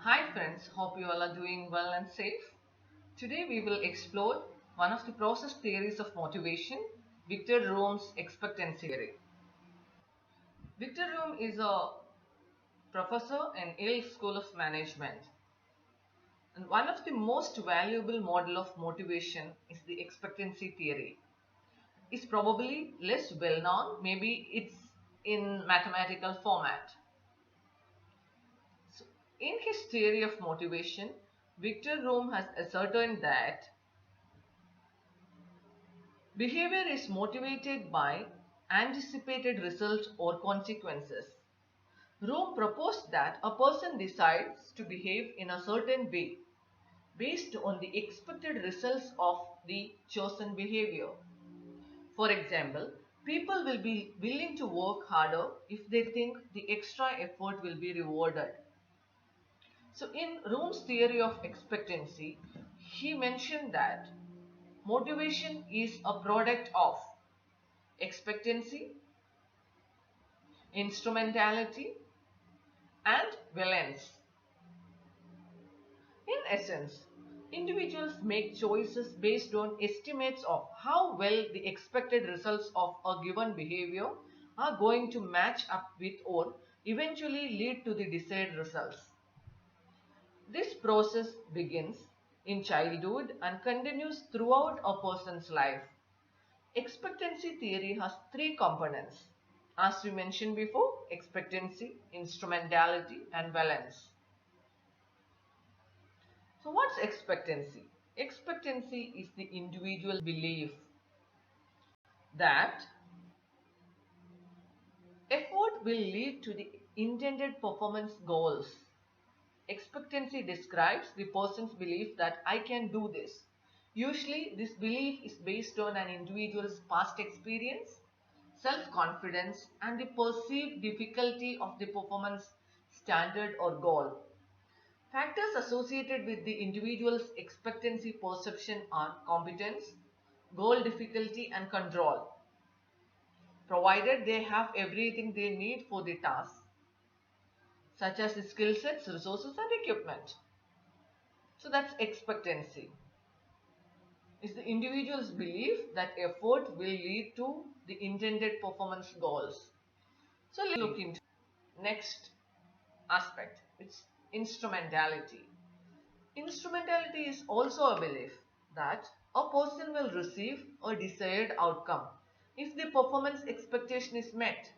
Hi friends, hope you all are doing well and safe. Today we will explore one of the process theories of motivation, Victor Room's expectancy theory. Victor Room is a professor in Yale School of Management, and one of the most valuable model of motivation is the expectancy theory. It's probably less well known, maybe it's in mathematical format. So, in his theory of motivation, Victor Room has ascertained that behavior is motivated by anticipated results or consequences. Rome proposed that a person decides to behave in a certain way based on the expected results of the chosen behavior. For example, people will be willing to work harder if they think the extra effort will be rewarded. So, in Rome's theory of expectancy, he mentioned that motivation is a product of expectancy, instrumentality, and valence. In essence, individuals make choices based on estimates of how well the expected results of a given behavior are going to match up with or eventually lead to the desired results. This process begins in childhood and continues throughout a person's life. Expectancy theory has three components. As we mentioned before, expectancy, instrumentality, and valence. So what's expectancy? Expectancy is the individual belief that effort will lead to the intended performance goals. Expectancy describes the person's belief that I can do this. Usually this belief is based on an individual's past experience, self-confidence, and the perceived difficulty of the performance standard or goal. Factors associated with the individual's expectancy perception are competence, goal difficulty, and control, provided they have everything they need for the task, such as the skill sets, resources, and equipment. So that's expectancy. It's the individual's belief that effort will lead to the intended performance goals. So let's look into next aspect. It's instrumentality. Instrumentality is also a belief that a person will receive a desired outcome if the performance expectation is met.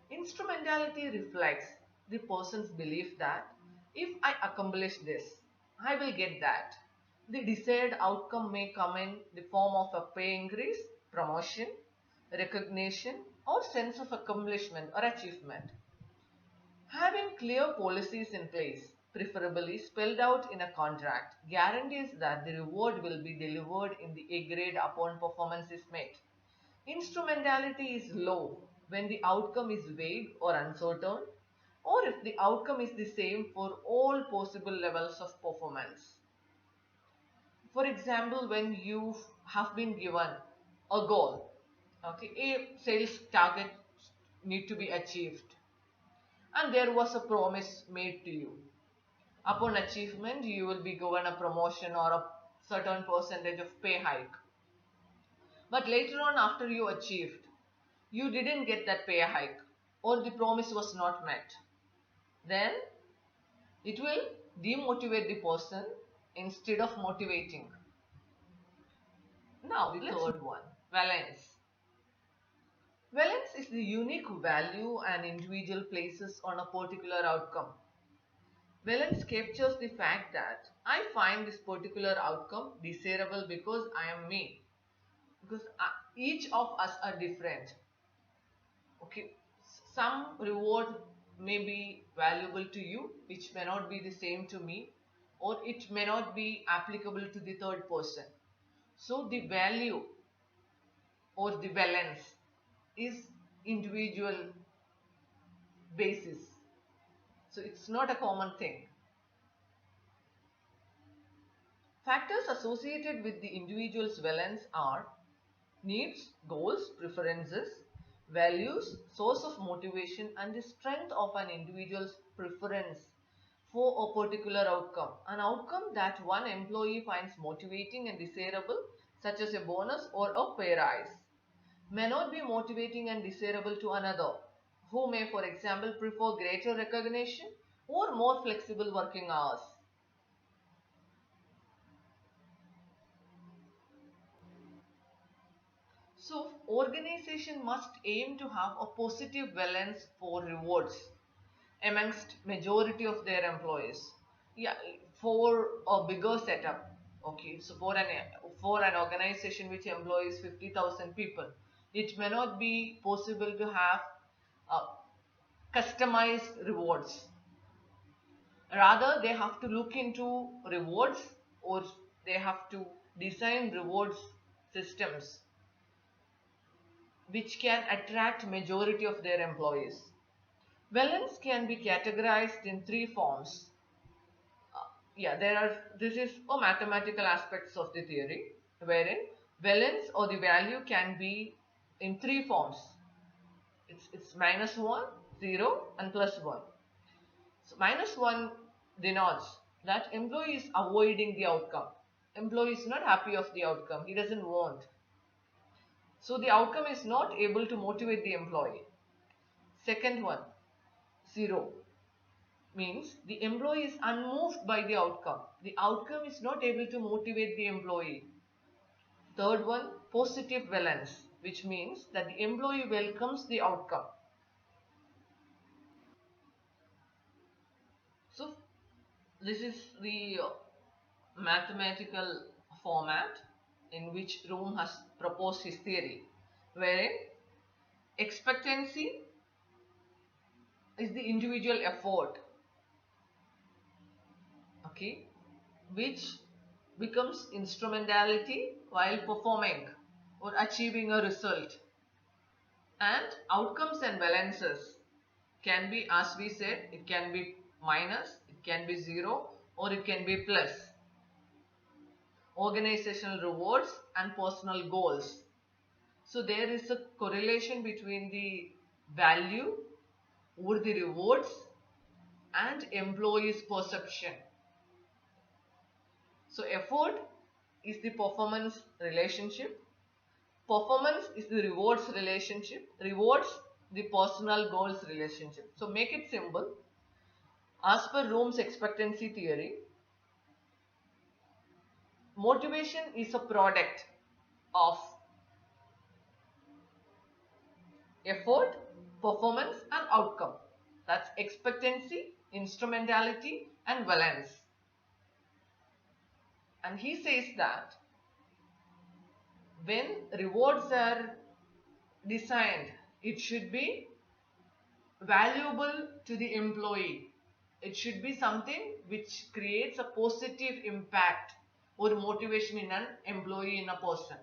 Instrumentality reflects the person's belief that if I accomplish this, I will get that. The desired outcome may come in the form of a pay increase, promotion, recognition, or sense of accomplishment or achievement. Having clear policies in place, preferably spelled out in a contract, guarantees that the reward will be delivered in the A grade upon performance is met. Instrumentality is low when the outcome is vague or uncertain, or if the outcome is the same for all possible levels of performance. For example, when you have been given a goal, okay, a sales target need to be achieved, and there was a promise made to you. Upon achievement, you will be given a promotion or a certain percentage of pay hike. But later on, after you achieved, you didn't get that pay hike or the promise was not met. Then it will demotivate the person instead of motivating. Now, the third one, valence. Valence is the unique value an individual places on a particular outcome. Valence captures the fact that I find this particular outcome desirable because I am me. Because each of us are different. Okay, some reward may be valuable to you, which may not be the same to me, or it may not be applicable to the third person. So the value or the valence is individual basis. So it's not a common thing. Factors associated with the individual's valence are needs, goals, preferences, values, source of motivation, and the strength of an individual's preference for a particular outcome. An outcome that one employee finds motivating and desirable, such as a bonus or a pay rise, may not be motivating and desirable to another, who may, for example, prefer greater recognition or more flexible working hours. So, organization must aim to have a positive balance for rewards amongst majority of their employees. Yeah, for a bigger setup. Okay, so for an organization which employs 50,000 people, it may not be possible to have uh, customized rewards. Rather, they have to look into rewards, or they have to design rewards systems which can attract majority of their employees. Balance can be categorized in three forms. Yeah, this is a mathematical aspects of the theory, wherein valence or the value can be in three forms. It's minus 1, 0 and plus 1. So minus 1 denotes that employee is avoiding the outcome. Employee is not happy of the outcome. He doesn't want. So the outcome is not able to motivate the employee. Second one, 0, means the employee is unmoved by the outcome. The outcome is not able to motivate the employee. Third one, positive valence, which means that the employee welcomes the outcome. So this is the mathematical format in which Room has proposed his theory, wherein expectancy is the individual effort, okay, which becomes instrumentality while performing or achieving a result. And outcomes and balances can be, as we said, it can be minus, it can be 0, or it can be plus. Organizational rewards and personal goals. So there is a correlation between the value or the rewards and employees' perception. So effort is the performance relationship. Performance is the rewards relationship. Rewards the personal goals relationship. So make it simple. As per Rome's expectancy theory, motivation is a product of effort, performance and outcome. That's expectancy, instrumentality and valence. And he says that when rewards are designed, it should be valuable to the employee. It should be something which creates a positive impact or motivation in an employee, in a person.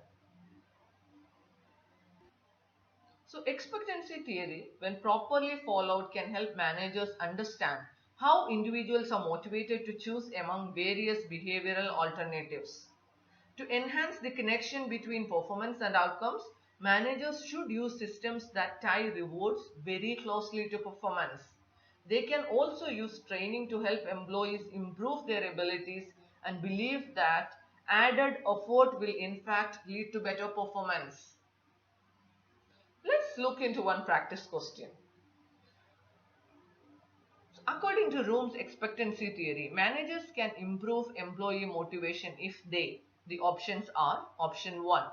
So expectancy theory, when properly followed, can help managers understand how individuals are motivated to choose among various behavioral alternatives. To enhance the connection between performance and outcomes, managers should use systems that tie rewards very closely to performance. They can also use training to help employees improve their abilities and believe that added effort will in fact lead to better performance. Let's look into one practice question. According to Room's expectancy theory, managers can improve employee motivation if the options are: option 1,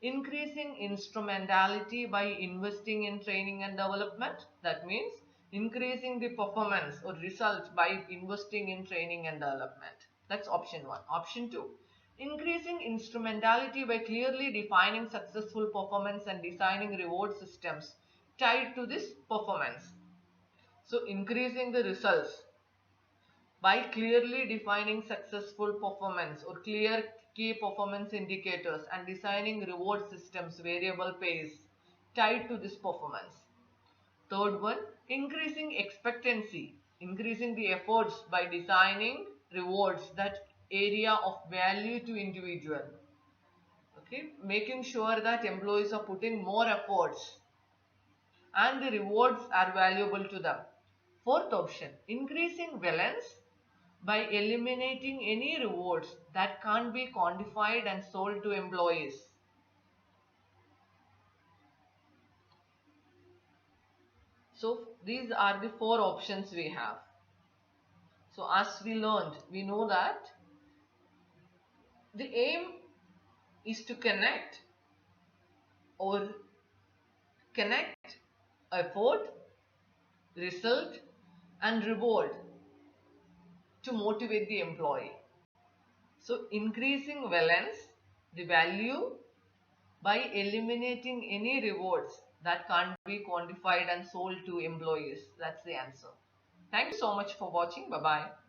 increasing instrumentality by investing in training and development. That means increasing the performance or result by investing in training and development. That's option 1. Option 2, increasing instrumentality by clearly defining successful performance and designing reward systems tied to this performance. So increasing the results by clearly defining successful performance or clear key performance indicators and designing reward systems, variable pays tied to this performance. Third one, increasing expectancy, increasing the efforts by designing rewards that area of value to individual. Okay, making sure that employees are putting more efforts and the rewards are valuable to them. Fourth option, increasing valence by eliminating any rewards that can't be quantified and sold to employees. So these are the four options we have. So as we learned, we know that the aim is to or connect effort, result and reward to motivate the employee. So increasing valence, the value, by eliminating any rewards that can't be quantified and sold to employees. That's the answer. Thank you so much for watching. Bye bye.